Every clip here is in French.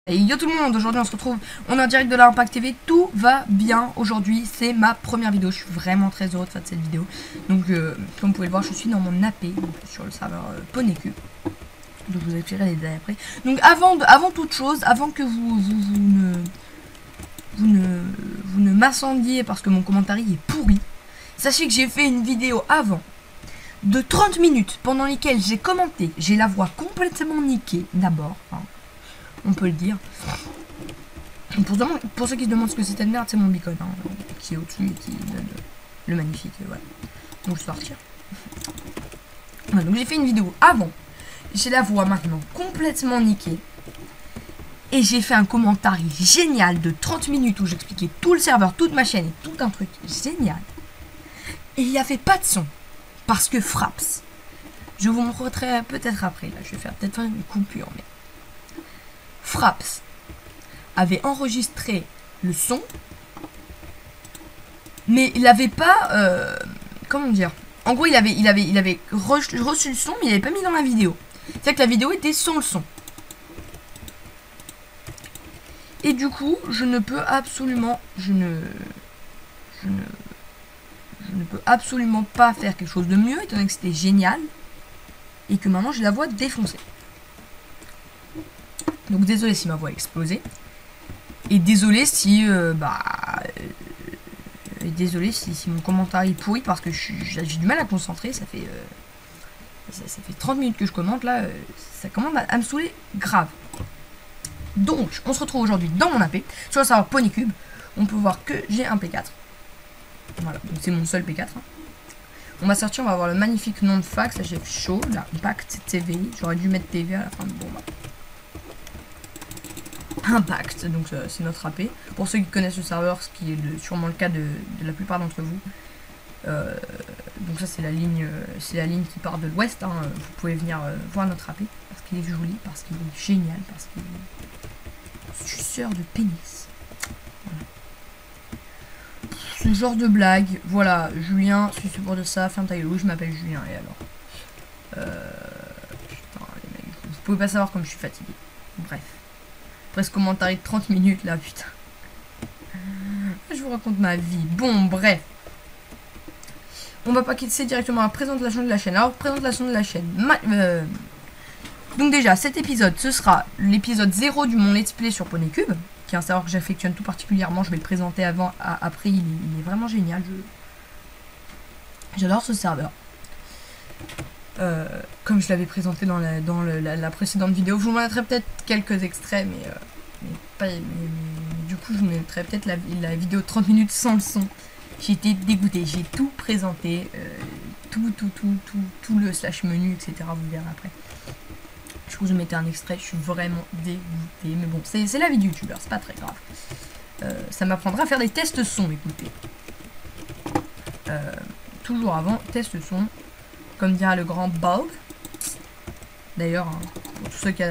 Et yo tout le monde, aujourd'hui on se retrouve, on est en direct de l'Impact TV, tout va bien aujourd'hui, c'est ma première vidéo, je suis vraiment très heureux de faire cette vidéo. Donc comme vous pouvez le voir, je suis dans mon AP, donc, sur le serveur Ponecube. Donc je vous expliquerai les détails après. Donc avant toute chose, avant que vous ne m'incendiez parce que mon commentaire est pourri, sachez que j'ai fait une vidéo avant de 30 minutes pendant lesquelles j'ai commenté, j'ai la voix complètement niquée d'abord, hein. On peut le dire. Pour ceux qui se demandent ce que c'est de merde, c'est mon beacon hein, qui est au-dessus et qui donne le magnifique. Voilà. Donc je vais sortir. Voilà, donc j'ai fait une vidéo avant. J'ai la voix maintenant complètement niquée. Et j'ai fait un commentaire génial de 30 minutes où j'expliquais tout le serveur, toute ma chaîne et tout un truc génial. Et il n'y avait pas de son. Parce que Fraps. Je vous montrerai peut-être après. Là, je vais faire peut-être une coupure. Mais Fraps avait enregistré le son, mais il n'avait pas, comment dire, en gros il avait reçu le son, mais il n'avait pas mis dans la vidéo. C'est-à-dire que la vidéo était sans le son. Et du coup, je ne peux absolument, je ne peux absolument pas faire quelque chose de mieux, étant donné que c'était génial, et que maintenant j'ai la voix défoncée. Donc désolé si ma voix a explosé. Et désolé si désolé si mon commentaire est pourri parce que j'ai du mal à concentrer. Ça fait 30 minutes que je commente là. Ça commence à me saouler grave. Donc on se retrouve aujourd'hui dans mon AP sur le serveur Ponecube. On peut voir que j'ai un P4. Voilà, donc c'est mon seul P4 hein. On va sortir, on va avoir le magnifique nom de fax. Là j'ai chaud, là, Impact TV. J'aurais dû mettre TV à la fin de bon bah. Impact, donc c'est notre AP. Pour ceux qui connaissent le serveur, ce qui est sûrement le cas de la plupart d'entre vous. Donc ça c'est la ligne qui part de l'ouest. Hein. Vous pouvez venir voir notre AP parce qu'il est joli, parce qu'il est génial, parce qu'il est suceur de pénis. Voilà. Ce genre de blague. Voilà, Julien, suis support de ça. Ferme ta gueule. Oui, je m'appelle Julien. Et alors putain, les mecs, vous pouvez pas savoir comme je suis fatigué. Bref. Presque commentaire de 30 minutes là, putain. Je vous raconte ma vie. Bon, bref. On va passer directement à la présentation de la chaîne. Alors, présentation de la chaîne. Donc déjà, cet épisode, ce sera l'épisode 0 du mon let's play sur Ponecube, qui est un serveur que j'affectionne tout particulièrement. Je vais le présenter après. Il est vraiment génial. J'adore ce serveur. Comme je l'avais présenté dans la précédente vidéo, je vous montrerai peut-être quelques extraits, mais du coup je vous mettrai peut-être la vidéo de 30 minutes sans le son. J'ai été dégoûté, j'ai tout présenté, tout le slash menu, etc. Vous verrez après. Je vous mettais un extrait, je suis vraiment dégoûté, mais bon, c'est la vie du youtubeur, c'est pas très grave. Ça m'apprendra à faire des tests son, écoutez. Toujours avant, test son. Comme dira le grand Bob. D'ailleurs, hein, pour tous ceux qui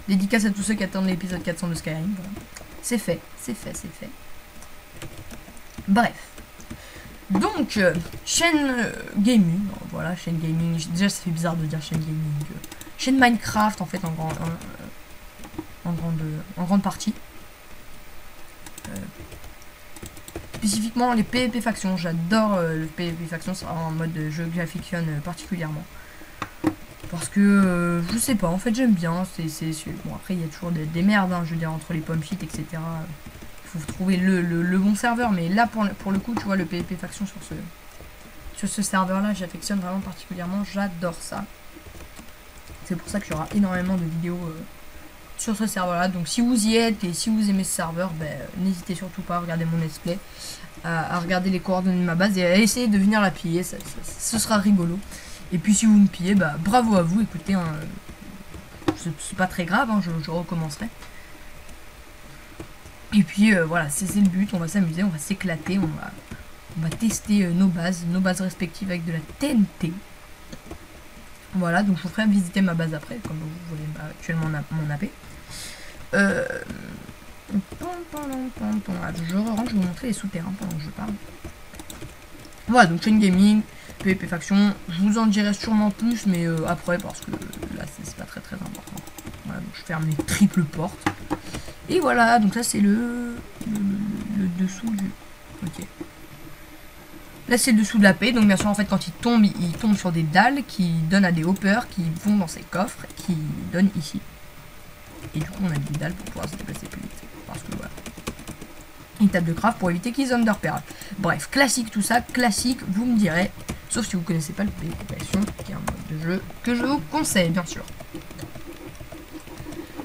dédicace à tous ceux qui attendent l'épisode 400 de Skyrim. Voilà. C'est fait, c'est fait, c'est fait. Bref. Donc, chaîne gaming. Voilà, chaîne gaming. Déjà, ça fait bizarre de dire chaîne gaming. Chaîne Minecraft, en fait, en grande partie. Spécifiquement les PvP factions, j'adore le PvP faction, c'est un mode de jeu que j'affectionne particulièrement. Parce que, je sais pas, en fait j'aime bien, bon après il y a toujours des merdes, hein, je veux dire, entre les pommes shit, etc. Il faut trouver le bon serveur, mais là pour le coup, tu vois, le PvP faction sur ce serveur là, j'affectionne vraiment particulièrement, j'adore ça. C'est pour ça qu'il y aura énormément de vidéos sur ce serveur là, donc si vous y êtes et si vous aimez ce serveur, n'hésitez surtout pas à regarder mon let's play, à regarder les coordonnées de ma base et à essayer de venir la piller, ce sera rigolo. Et puis si vous me pillez, bravo à vous, écoutez, hein, c'est pas très grave, hein, je recommencerai. Et puis voilà, c'est le but, on va s'amuser, on va s'éclater, on va tester nos bases respectives avec de la TNT. Voilà, donc je vous ferai visiter ma base après, comme vous voyez actuellement mon AP. Je re-range, je vais vous montrer les souterrains pendant que je parle. Voilà, donc chaîne gaming, PvP faction, je vous en dirai sûrement plus, mais après, parce que là c'est pas très important. Voilà, donc je ferme les triples portes. Et voilà, donc ça c'est le dessous du... Ok. Là c'est le dessous de la paix, donc bien sûr en fait quand il tombe sur des dalles qui donnent à des hoppers qui vont dans ces coffres, qui donnent ici. Et du coup on a des dalles pour pouvoir se déplacer plus vite. Parce que voilà. Une table de craft pour éviter qu'ils zone de repérage. Bref, classique tout ça, classique, vous me direz. Sauf si vous connaissez pas le PvP Faction, qui est un mode de jeu que je vous conseille bien sûr.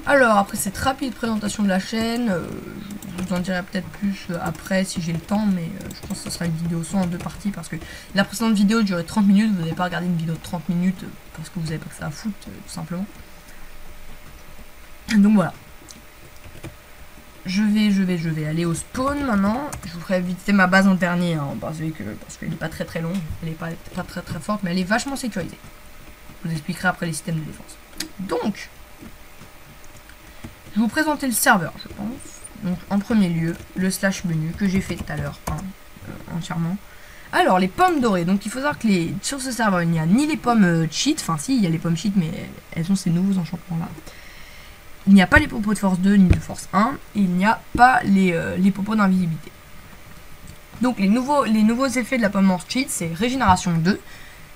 Alors après cette rapide présentation de la chaîne, je vous en dirai peut-être plus après si j'ai le temps, mais je pense que ce sera une vidéo soit en 2 parties parce que la précédente vidéo durait 30 minutes, vous n'avez pas regardé une vidéo de 30 minutes parce que vous n'avez pas que ça à foutre tout simplement. Donc voilà. Je vais aller au spawn maintenant. Je vous ferai visiter ma base en dernier hein, parce qu'elle n'est pas très longue, elle n'est pas très forte, mais elle est vachement sécurisée. Je vous expliquerai après les systèmes de défense. Donc, je vais vous présenter le serveur, je pense. Donc, en premier lieu, le slash menu que j'ai fait tout à l'heure, hein, entièrement. Alors, les pommes dorées. Donc, il faut savoir que sur ce serveur, il n'y a ni les pommes cheat. Enfin, si, il y a les pommes cheat, mais elles ont ces nouveaux enchantements-là. Il n'y a pas les popos de force 2 ni de force 1. Et il n'y a pas les popos d'invisibilité. Donc, les nouveaux effets de la pomme morse cheat, c'est régénération 2,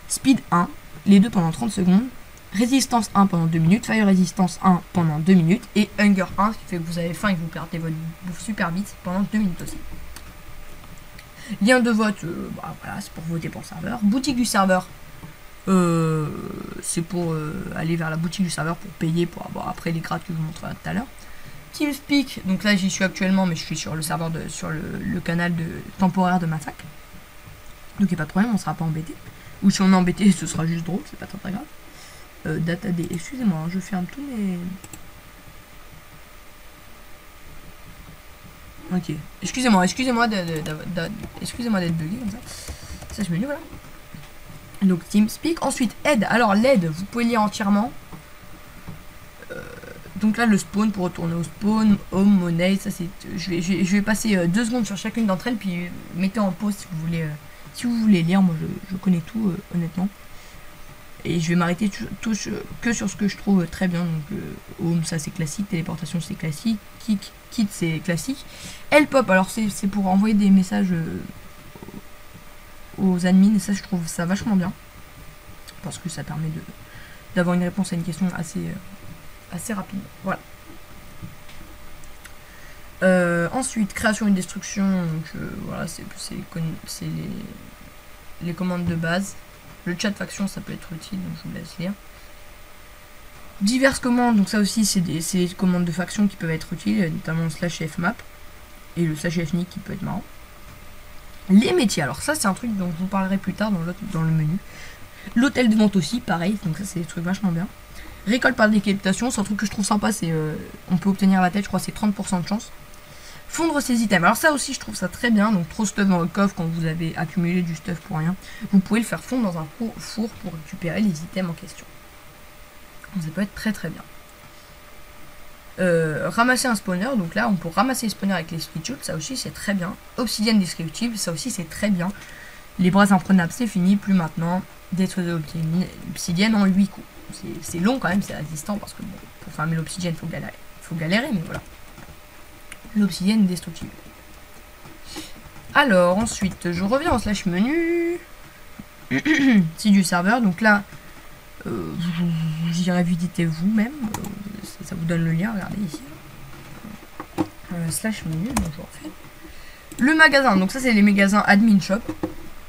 speed 1, les deux pendant 30 secondes. Résistance 1 pendant 2 minutes, Fire Resistance 1 pendant 2 minutes, et Hunger 1, ce qui fait que vous avez faim et que vous perdez votre bouffe super vite pendant 2 minutes aussi. Lien de vote, voilà, c'est pour voter pour le serveur. Boutique du serveur, c'est pour aller vers la boutique du serveur pour payer, pour avoir après les grades que je vous montrerai tout à l'heure. TeamSpeak, donc là j'y suis actuellement, mais je suis sur le serveur, sur le canal temporaire de Massacre. Donc il n'y a pas de problème, on ne sera pas embêté. Ou si on est embêté, ce sera juste drôle, c'est pas très grave. Datad, excusez-moi, hein, je ferme tous mes... Ok, excusez-moi d'être bugué comme ça. Ça je mets voilà. Donc TeamSpeak, ensuite aide. Alors l'aide, vous pouvez lire entièrement. Donc là le spawn pour retourner au spawn, home, monnaie, ça c'est. Je vais passer 2 secondes sur chacune d'entre elles, puis mettez en pause si vous voulez lire. Moi je connais tout honnêtement. Et je vais m'arrêter que sur ce que je trouve très bien. Donc home ça c'est classique, téléportation c'est classique, kit c'est classique. Elle pop, alors c'est pour envoyer des messages aux admins, et ça je trouve ça vachement bien. Parce que ça permet d'avoir une réponse à une question assez rapide. Voilà. Ensuite, création et destruction, donc voilà, c'est les commandes de base. Le chat faction, ça peut être utile, donc je vous laisse lire. Diverses commandes, donc ça aussi, c'est des commandes de faction qui peuvent être utiles, notamment le slash fmap et le slash fnic qui peut être marrant. Les métiers, alors ça, c'est un truc dont je vous parlerai plus tard dans le menu. L'hôtel de vente aussi, pareil, donc ça, c'est des trucs vachement bien. Récolte par décapitation, c'est un truc que je trouve sympa, c'est on peut obtenir la tête, je crois, c'est 30% de chance. Fondre ses items. Alors ça aussi je trouve ça très bien. Donc trop stuff dans le coffre quand vous avez accumulé du stuff pour rien. Vous pouvez le faire fondre dans un four pour récupérer les items en question. Donc ça peut être très très bien. Ramasser un spawner. Donc là on peut ramasser les spawners avec les skill tubes. Ça aussi c'est très bien. Obsidienne des skill tubes. Ça aussi c'est très bien. Les braises imprenables c'est fini. Plus maintenant. Détruire l'obsidienne en 8 coups. C'est long quand même. C'est résistant parce que bon, pour farmer l'obsidienne faut galérer. Mais voilà. L'obsidienne destructible. Alors, ensuite, je reviens en slash menu. C'est du serveur. Donc là, vous irez visiter vous-même. Ça vous donne le lien, regardez ici. Slash menu, donc je refais. Le magasin, donc ça c'est les magasins admin shop.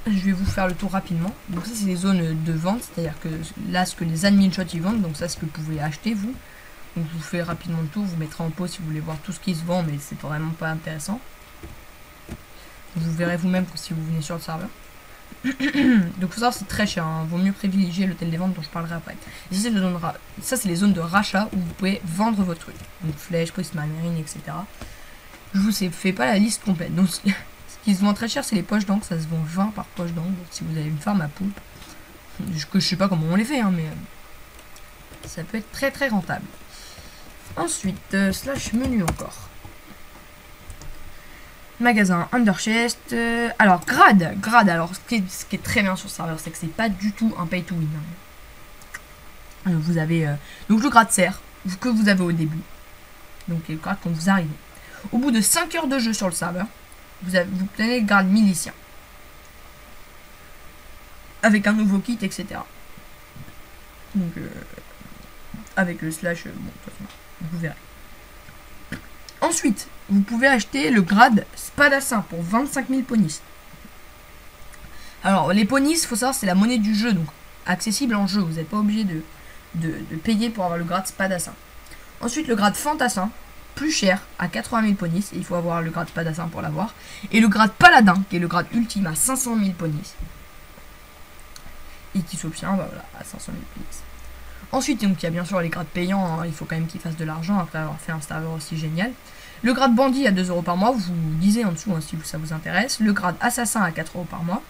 Je vais vous faire le tour rapidement. Donc ça c'est les zones de vente, c'est-à-dire que là ce que les admin shop ils vendent, donc ça c'est ce que vous pouvez acheter vous. Donc je vous fais rapidement le tour, vous mettrez en pause si vous voulez voir tout ce qui se vend, mais c'est vraiment pas intéressant. Vous verrez vous-même si vous venez sur le serveur. Donc faut savoir c'est très cher, hein. Vaut mieux privilégier l'hôtel des ventes dont je parlerai après. Et ça c'est les zones de rachat où vous pouvez vendre votre truc. Donc flèche, prisma, marine, etc. Je vous fais pas la liste complète. Donc ce qui se vend très cher c'est les poches d'encre, ça se vend 20 par poche d'encre. Si vous avez une farm à poulpe, je sais pas comment on les fait, hein, mais ça peut être très très rentable. Ensuite, slash menu encore. Magasin Underchest. Alors, grade. Alors, ce qui est très bien sur ce serveur, c'est que c'est pas du tout un pay to win. Vous avez donc le grade serre que vous avez au début. donc les grades quand vous arrivez. Au bout de 5 heures de jeu sur le serveur, vous obtenez le grade milicien. Avec un nouveau kit, etc. Donc, avec le slash, bon, de toute façon, vous verrez. Ensuite, vous pouvez acheter le grade Spadassin pour 25 000 ponis. Alors, les ponis, il faut savoir, c'est la monnaie du jeu, donc accessible en jeu. Vous n'êtes pas obligé de payer pour avoir le grade Spadassin. Ensuite, le grade Fantassin, plus cher, à 80 000 ponis. Et il faut avoir le grade Spadassin pour l'avoir. Et le grade Paladin, qui est le grade ultime, à 500 000 ponis. Et qui s'obtient bah, voilà, à 500 000 ponis. Ensuite, donc, il y a bien sûr les grades payants, hein, il faut quand même qu'ils fassent de l'argent après avoir fait un serveur aussi génial. Le grade bandit à 2 € par mois, vous lisez en dessous hein, si ça vous intéresse. Le grade assassin à 4 € par mois.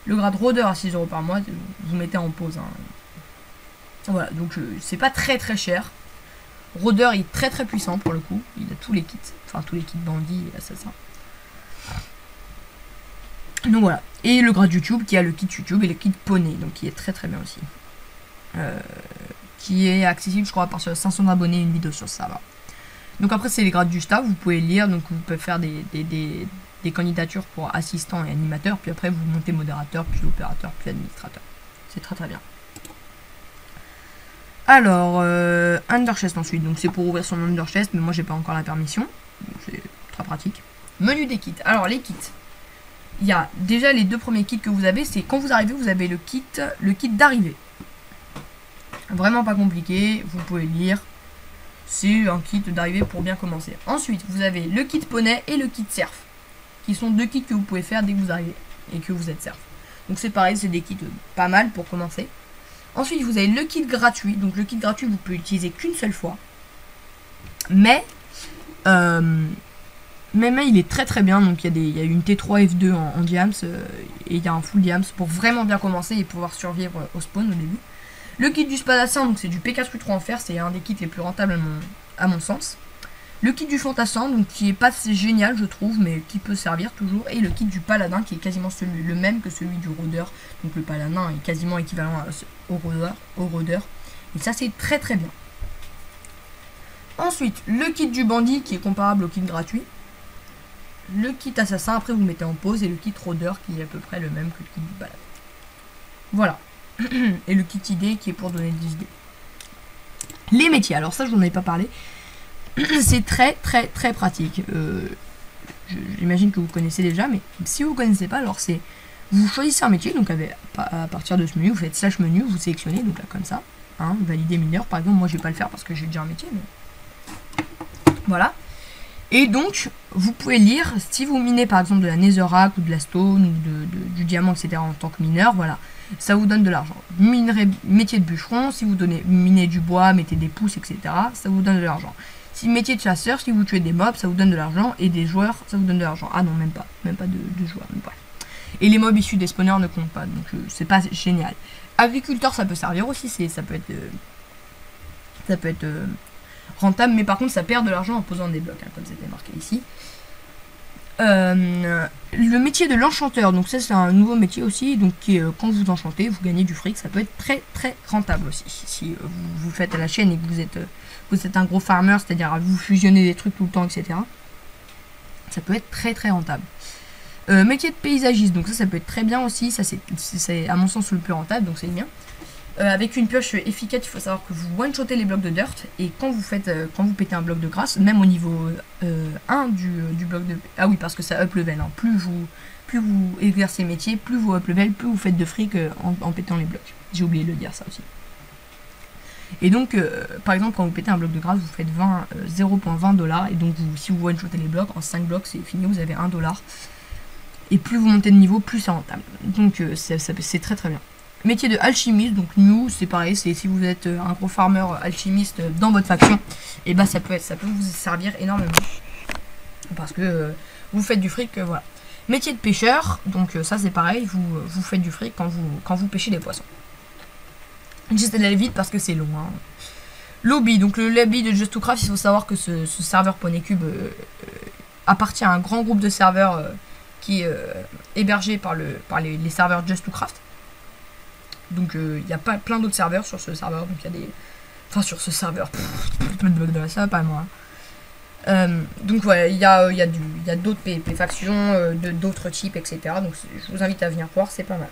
Le grade rôdeur à 6 € par mois, vous mettez en pause. Hein. Voilà, donc c'est pas très très cher. Rôdeur il est très très puissant pour le coup, il a tous les kits, enfin tous les kits bandit et assassin. Donc voilà, et le grade YouTube qui a le kit YouTube et le kit poney, donc qui est très très bien aussi. Qui est accessible je crois à partir de 500 abonnés une vidéo sur ça va. Donc après c'est les grades du staff, vous pouvez lire, donc vous pouvez faire des candidatures pour assistant et animateur, puis après vous montez modérateur, puis opérateur, puis administrateur. C'est très très bien. Alors, Underchest ensuite, donc c'est pour ouvrir son Underchest, mais moi j'ai pas encore la permission, donc c'est très pratique. Menu des kits, alors les kits, il y a déjà les 2 premiers kits que vous avez, c'est quand vous arrivez, vous avez le kit d'arrivée. Vraiment pas compliqué, vous pouvez lire, c'est un kit d'arrivée pour bien commencer. Ensuite, vous avez le kit poney et le kit surf, qui sont 2 kits que vous pouvez faire dès que vous arrivez et que vous êtes surf. Donc c'est pareil, c'est des kits pas mal pour commencer. Ensuite, vous avez le kit gratuit. Donc le kit gratuit, vous pouvez l'utiliser qu'une seule fois. Mais il est très très bien. Donc il y a une T3 F2 en diams et il y a un full diams pour vraiment bien commencer et pouvoir survivre au spawn au début. Le kit du Spadassin, donc c'est du P4U3 en fer. C'est un des kits les plus rentables à mon sens. Le kit du Fantassin, donc qui est pas génial je trouve, mais qui peut servir toujours. Et le kit du Paladin qui est quasiment le même que celui du Rôdeur. Donc le Paladin est quasiment équivalent au Rôdeur. Et ça c'est très très bien. Ensuite, le kit du Bandit qui est comparable au kit gratuit. Le kit Assassin, après vous mettez en pause. Et le kit Rôdeur qui est à peu près le même que le kit du Paladin. Voilà. Et le kit idée qui est pour donner des idées. Les métiers, alors ça je n'en ai pas parlé. C'est très très très pratique. J'imagine que vous connaissez déjà, mais si vous ne connaissez pas, alors c'est vous choisissez un métier, donc à partir de ce menu, vous faites slash menu, vous sélectionnez, donc là comme ça, hein, valider mineur par exemple. Moi je vais pas le faire parce que j'ai déjà un métier, mais voilà. Et donc vous pouvez lire si vous minez par exemple de la netherrack ou de la stone ou du diamant, etc. en tant que mineur, voilà, ça vous donne de l'argent. Métier de bûcheron, si vous minez du bois, mettez des pousses, etc. ça vous donne de l'argent. Si métier de chasseur, si vous tuez des mobs, ça vous donne de l'argent. Et des joueurs, ça vous donne de l'argent. Ah non, même pas de joueurs. Bref. Et les mobs issus des spawners ne comptent pas. Donc c'est pas génial. Agriculteur, ça peut servir aussi. Ça peut être rentable. Mais par contre, ça perd de l'argent en posant des blocs. Hein, comme c'était marqué ici. Le métier de l'enchanteur. Donc ça, c'est un nouveau métier aussi. Donc quand vous enchantez, vous gagnez du fric. Ça peut être très très rentable aussi. Si vous faites à la chaîne et que vous êtes un gros farmer, c'est-à-dire à vous fusionner des trucs tout le temps, etc. Ça peut être très très rentable. Métier de paysagiste, donc ça peut être très bien aussi. Ça c'est à mon sens le plus rentable, donc c'est bien. Avec une pioche efficace, il faut savoir que vous one-shotez les blocs de dirt. Et quand vous pétez un bloc de grâce, même au niveau 1 du bloc de... Ah oui, parce que ça up level. Hein. Plus vous exercez le métier, plus vous up level, plus vous faites de fric en pétant les blocs. J'ai oublié de le dire ça aussi. Et donc, par exemple, quand vous pétez un bloc de grâce, vous faites 0,20 $. Et donc, si vous one-shotez les blocs, en 5 blocs, c'est fini, vous avez 1 $. Et plus vous montez de niveau, plus c'est rentable. Donc, c'est très très bien. Métier de alchimiste, donc nous, c'est pareil, c'est si vous êtes un gros farmer alchimiste dans votre faction, et bah ça peut vous servir énormément. Parce que vous faites du fric, voilà. Métier de pêcheur, donc ça c'est pareil, vous faites du fric quand vous pêchez des poissons. J'essaie d'aller vite parce que c'est long. Hein. Lobby, donc le lobby de Just2Craft, il faut savoir que ce serveur PoneyCube appartient à un grand groupe de serveurs qui est hébergé par les serveurs Just2Craft. Donc il y a plein d'autres serveurs sur ce serveur. Donc il y a des... Enfin sur ce serveur. Ça va pas moi. Donc voilà, il y a d'autres PvP factions, d'autres types, etc. Donc je vous invite à venir voir, c'est pas mal.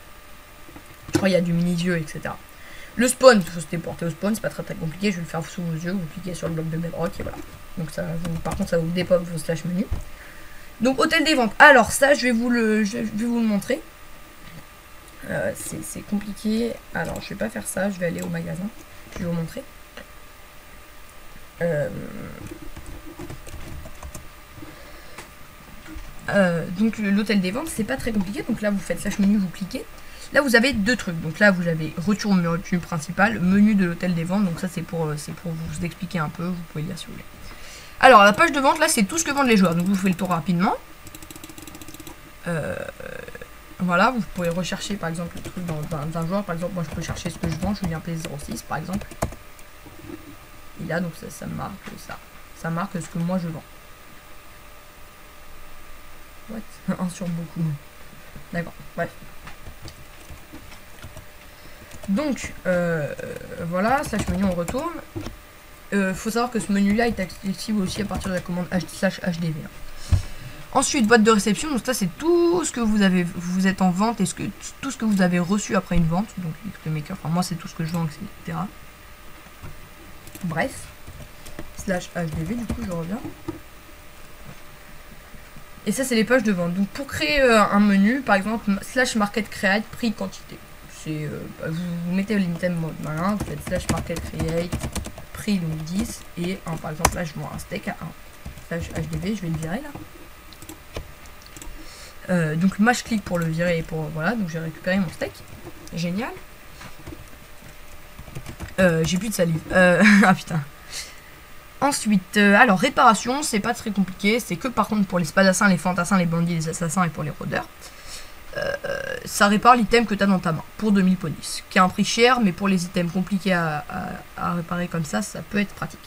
Je crois qu'il y a du mini-dieu, etc. Le spawn, il faut se téléporter au spawn, c'est pas très compliqué, je vais le faire sous vos yeux, vous cliquez sur le bloc de bedrock et voilà. Donc ça par contre ça vous dépop vos slash menus. Donc hôtel des ventes. Alors ça je vais vous le montrer. C'est compliqué. Alors je vais pas faire ça, je vais aller au magasin. Je vais vous montrer. Donc l'hôtel des ventes c'est pas très compliqué. Donc là vous faites slash menu, vous cliquez. Là vous avez deux trucs. Donc là vous avez retour au menu principal, menu de l'hôtel des ventes. Donc ça c'est pour vous expliquer un peu. Vous pouvez lire si vous voulez. Alors la page de vente là c'est tout ce que vendent les joueurs. Donc vous faites le tour rapidement. Voilà, vous pouvez rechercher par exemple le truc d'un joueur. Par exemple moi je peux chercher ce que je vends. Julien P06 par exemple. Et là donc ça marque ça. Ça marque ce que moi je vends. What 1 sur beaucoup. D'accord, bref. Donc, voilà, slash menu, on retourne. Faut savoir que ce menu-là est accessible aussi à partir de la commande slash HDV. Ensuite, boîte de réception. Donc ça, c'est tout ce que vous êtes en vente et tout ce que vous avez reçu après une vente. Donc, XP Maker, enfin moi, c'est tout ce que je vends, etc. Bref. Slash HDV, du coup, je reviens. Et ça, c'est les pages de vente. Donc, pour créer un menu, par exemple, slash market create, prix, quantité. Vous mettez l'item mode malin, vous faites slash market create, prix donc 10, et par exemple, là, je vends un steak à 1. Slash HDV, je vais le virer là. Donc, moi, je clique pour le virer et pour. Voilà, donc j'ai récupéré mon steak. Génial. J'ai plus de salive. Ah putain. Ensuite, alors réparation, c'est pas très compliqué, c'est que par contre pour les spadassins, les fantassins, les bandits, les assassins et pour les rôdeurs, ça répare l'item que tu as dans ta main pour 2000 ponis, qui a un prix cher, mais pour les items compliqués à réparer comme ça peut être pratique.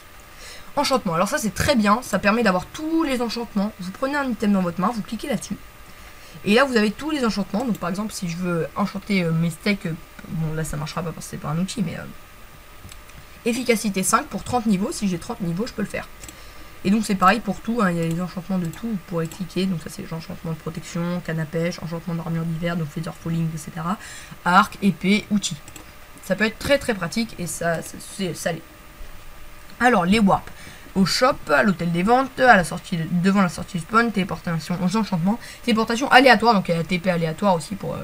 Enchantement, alors ça c'est très bien, ça permet d'avoir tous les enchantements. Vous prenez un item dans votre main, vous cliquez là-dessus, et là vous avez tous les enchantements. Donc par exemple, si je veux enchanter mes steaks, bon là ça marchera pas parce que c'est pas un outil, mais efficacité 5 pour 30 niveaux, si j'ai 30 niveaux je peux le faire. Et donc c'est pareil pour tout, hein, il y a les enchantements de tout, vous pourrez cliquer, donc ça c'est les enchantements de protection, canne à pêche, enchantement d'armure d'hiver, donc feather falling, etc. Arc, épée, outils. Ça peut être très pratique et ça l'est. Alors les warps, au shop, à l'hôtel des ventes, à la sortie, devant la sortie du spawn, téléportation aux enchantements, téléportation aléatoire, donc il y a la TP aléatoire aussi pour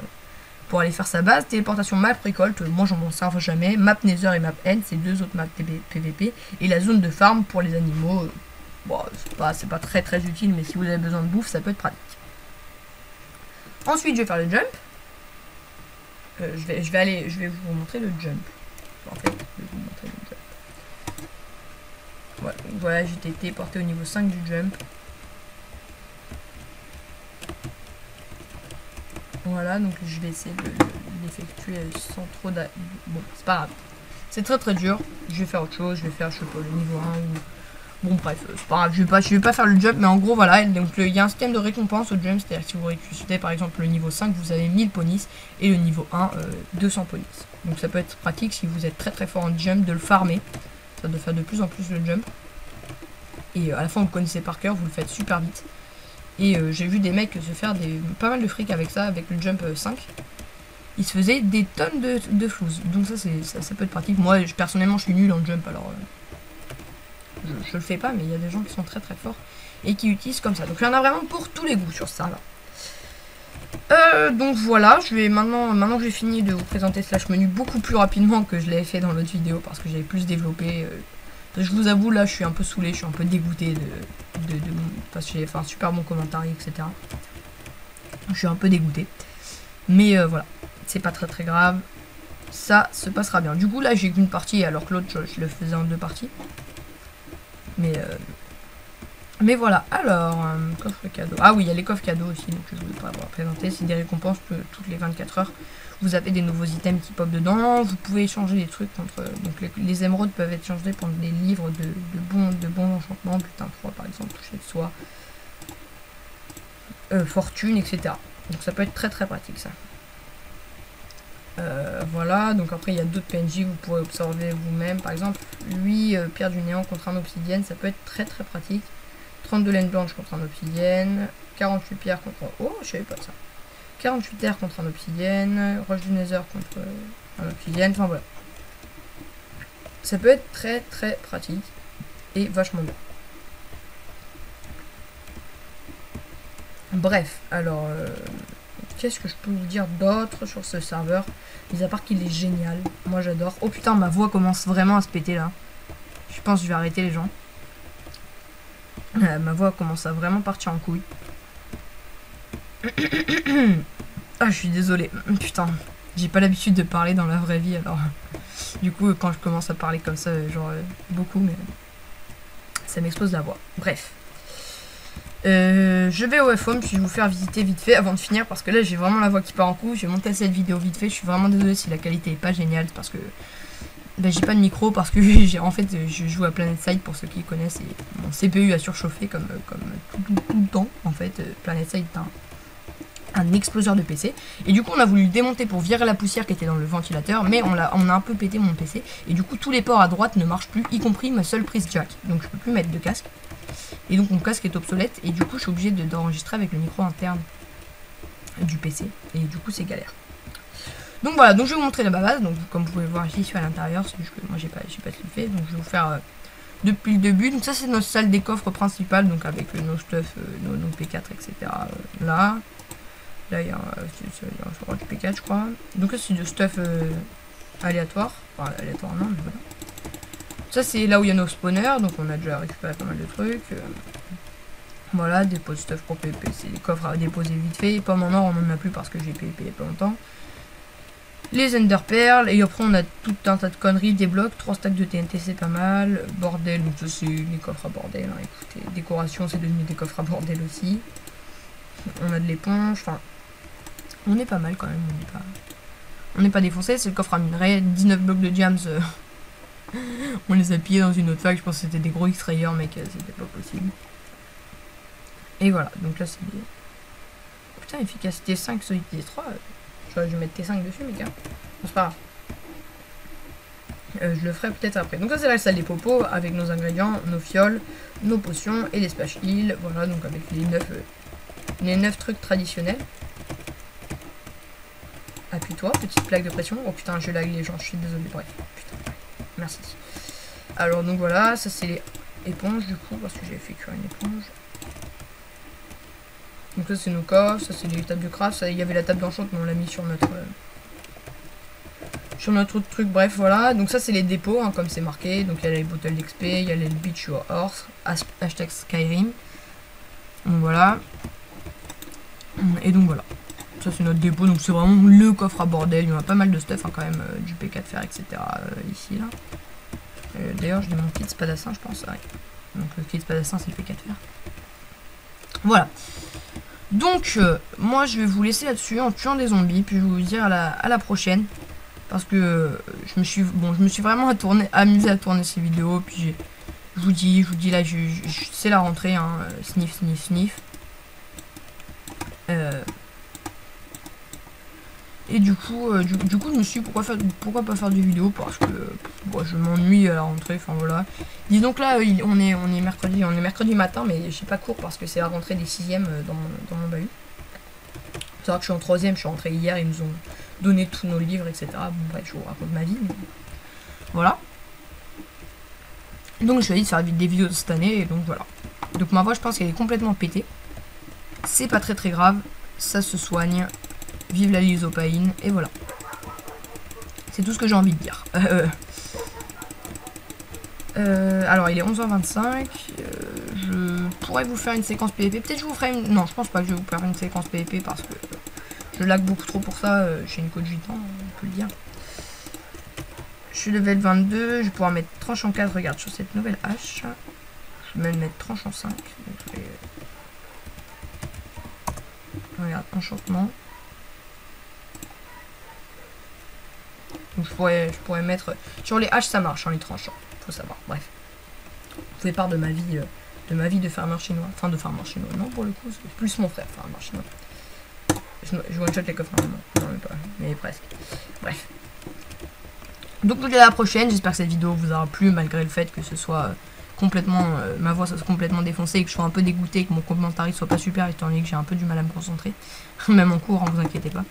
aller faire sa base. Téléportation map récolte, moi j'en m'en sers jamais. Map Nether et map End, c'est deux autres maps PVP. Et la zone de farm pour les animaux. Bon, c'est pas très utile, mais si vous avez besoin de bouffe, ça peut être pratique. Ensuite, je vais faire le jump. Je vais vous montrer le jump. En fait, je vais vous montrer le jump. Voilà, j'ai été téléporté au niveau 5 du jump. Voilà, donc je vais essayer de l'effectuer sans trop de... Bon, c'est pas grave. C'est très dur. Je vais faire autre chose. Je vais faire, je sais pas, le niveau 1 ou... Bon, bref, c'est pas grave. Je vais pas faire le jump, mais en gros, voilà. Donc, il y a un système de récompense au jump. C'est-à-dire que si vous récupérez, par exemple, le niveau 5, vous avez 1000 ponis. Et le niveau 1, 200 ponis. Donc, ça peut être pratique si vous êtes très fort en jump de le farmer. Ça doit faire de plus en plus le jump. Et à la fin, vous le connaissez par cœur. Vous le faites super vite. Et j'ai vu des mecs se faire pas mal de fric avec ça, avec le jump 5. Ils se faisaient des tonnes de flouze. Donc ça peut être pratique. Moi, personnellement, je suis nul en jump, alors je le fais pas, mais il y a des gens qui sont très forts et qui utilisent comme ça. Donc il y en a vraiment pour tous les goûts sur ça, là. Donc voilà, je vais maintenant que j'ai fini de vous présenter slash menu beaucoup plus rapidement que je l'avais fait dans l'autre vidéo, parce que j'avais plus développé... je vous avoue, là, je suis un peu saoulé, je suis un peu dégoûté parce que j'ai fait un super bon commentaire, etc. Je suis un peu dégoûté. Mais voilà, c'est pas très grave. Ça se passera bien. Du coup, là, j'ai qu'une partie, alors que l'autre, je le faisais en 2 parties. Mais voilà, alors, coffre cadeau. Ah oui, il y a les coffres cadeaux aussi, donc je ne voulais pas avoir présenté. C'est des récompenses que toutes les 24 heures. Vous avez des nouveaux items qui pop dedans. Vous pouvez échanger des trucs contre... Donc les émeraudes peuvent être changées pour des livres de bons enchantements. Putain 3 par exemple, toucher de soi. Fortune, etc. Donc ça peut être très pratique ça. Voilà, donc après il y a d'autres PNJ, vous pourrez observer vous-même. Par exemple, lui, pierre du néant contre un obsidienne, ça peut être très pratique. 32 laines blanches contre un obsidienne. 48 pierres contre... Oh, je savais pas ça. 48 terres contre un obsidienne. Roche du Nether contre un obsidienne. Enfin voilà. Ça peut être très très pratique. Et vachement bien. Bref, alors... qu'est-ce que je peux vous dire d'autre sur ce serveur? Mis à part qu'il est génial. Moi j'adore. Oh putain, ma voix commence vraiment à se péter là. Je pense que je vais arrêter les gens. Ma voix commence à vraiment partir en couille. Ah, je suis désolée. Putain, j'ai pas l'habitude de parler dans la vraie vie, alors... Du coup, quand je commence à parler comme ça, genre, beaucoup, mais... ça m'explose la voix. Bref. Je vais au F-Home, puis je vais vous faire visiter vite fait avant de finir, parce que là, j'ai vraiment la voix qui part en couille. Je vais monter cette vidéo vite fait. Je suis vraiment désolée si la qualité est pas géniale, parce que... Ben, j'ai pas de micro parce que en fait je joue à PlanetSide pour ceux qui connaissent et mon CPU a surchauffé comme tout le temps en fait. PlanetSide est un exploseur de PC et du coup on a voulu le démonter pour virer la poussière qui était dans le ventilateur, mais on a un peu pété mon PC et du coup tous les ports à droite ne marchent plus, y compris ma seule prise jack, donc je peux plus mettre de casque et donc mon casque est obsolète et du coup je suis obligé d'enregistrer avec le micro interne du PC et du coup c'est galère. Donc voilà, donc je vais vous montrer la base. Donc comme vous pouvez voir ici, je suis à l'intérieur, c'est juste que moi j'ai pas fait. Donc je vais vous faire depuis le début. Donc ça c'est notre salle des coffres principale, donc avec nos stuff, nos P4, etc. Là il y a un du P4 je crois. Donc là c'est du stuff aléatoire. Enfin aléatoire non, mais voilà. Ça c'est là où il y a nos spawners, donc on a déjà récupéré pas mal de trucs. Voilà, dépôt de stuff pour PvP, c'est des coffres à déposer vite fait. Pomme en or on en a plus parce que j'ai PvP il y a pas longtemps. Les Ender Pearls, et après on a tout un tas de conneries, des blocs, 3 stacks de TNT c'est pas mal, bordel, donc ça c'est les coffres à bordel, hein. Écoutez, décoration c'est devenu des coffres à bordel aussi, on a de l'éponge, enfin, on est pas mal quand même, on n'est pas défoncé, c'est le coffre à minerai, 19 blocs de jams, on les a pillés dans une autre fac, je pense que c'était des gros X-rayers mec, c'était pas possible. Et voilà, donc là c'est des... Putain, efficacité 5, solidité 3, je vais mettre T5 dessus, mais gars. Bon, c'est pas grave. Je le ferai peut-être après. Donc, ça, c'est la salle des popos avec nos ingrédients, nos fioles, nos potions et les splash heals. Voilà, donc avec les 9 trucs traditionnels. Appuie-toi, petite plaque de pression. Oh putain, je lag les gens, je suis désolé. Bref, putain, merci. Alors, donc voilà, ça c'est les éponges du coup, parce que j'ai fait cuire une éponge. Donc, ça c'est nos coffres, ça c'est les tables de craft. Il y avait la table d'enchant, mais on l'a mis sur notre truc, bref, voilà. Donc ça c'est les dépôts, hein, comme c'est marqué. Donc il y a les bottles d'XP, il y a les Beach Your Horse, hashtag Skyrim. Donc voilà. Et donc voilà. Ça c'est notre dépôt, donc c'est vraiment le coffre à bordel. Il y en a pas mal de stuff, hein, quand même, du P4 fer, etc. Ici, là. D'ailleurs, je mets mon kit spadassin, je pense. Ouais. Donc le kit spadassin, c'est le P4 fer. Voilà. Donc, moi je vais vous laisser là-dessus en tuant des zombies, puis je vais vous dire à la prochaine. Parce que je me suis vraiment amusé à tourner ces vidéos, puis je vous dis là, c'est la rentrée, hein, sniff. Et du coup, je me suis dit pourquoi pas faire des vidéos, parce que bon, je m'ennuie à la rentrée, enfin voilà. Dis donc là, on est mercredi matin, mais j'ai pas cours parce que c'est la rentrée des 6e dans mon bahut. C'est vrai que je suis en 3e, je suis rentrée hier, ils nous ont donné tous nos livres, etc. Bon bref, je vous raconte ma vie, mais voilà. Donc je suis allée faire des vidéos de cette année, et donc voilà. Donc ma voix, je pense qu'elle est complètement pétée. C'est pas très grave, ça se soigne. Vive la lysopaïne, et voilà. C'est tout ce que j'ai envie de dire. Alors, il est 11h25. Je pourrais vous faire une séquence PvP. Peut-être que je vous ferai une... Non, je pense pas que je vais vous faire une séquence PvP parce que je lag beaucoup trop pour ça. Chez une coach 8 ans, on peut le dire. Je suis level 22. Je vais pouvoir mettre tranche en 4. Regarde, sur cette nouvelle hache. Je vais même mettre tranche en 5. Donc, je vais... Regarde, enchantement. Donc je pourrais mettre... Sur les haches ça marche, hein, les tranches, faut savoir, bref. Je fais part de ma vie de farmer chinois. Enfin de farmer chinois, non pour le coup, c'est plus mon frère farmer chinois. Je one-shot les coffres normalement, non même pas, mais presque. Bref. Donc à la prochaine, j'espère que cette vidéo vous aura plu malgré le fait que ce soit complètement, ma voix soit complètement défoncée et que je sois un peu dégoûté, que mon commentaire soit pas super, étant donné que j'ai un peu du mal à me concentrer, même en cours, hein, vous inquiétez pas.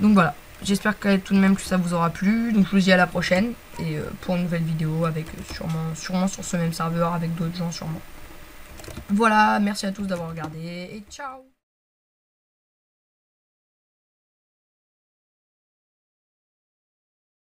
Donc voilà, j'espère que tout de même que ça vous aura plu, donc je vous dis à la prochaine, et pour une nouvelle vidéo, avec sûrement sur ce même serveur, avec d'autres gens sûrement. Voilà, merci à tous d'avoir regardé, et ciao!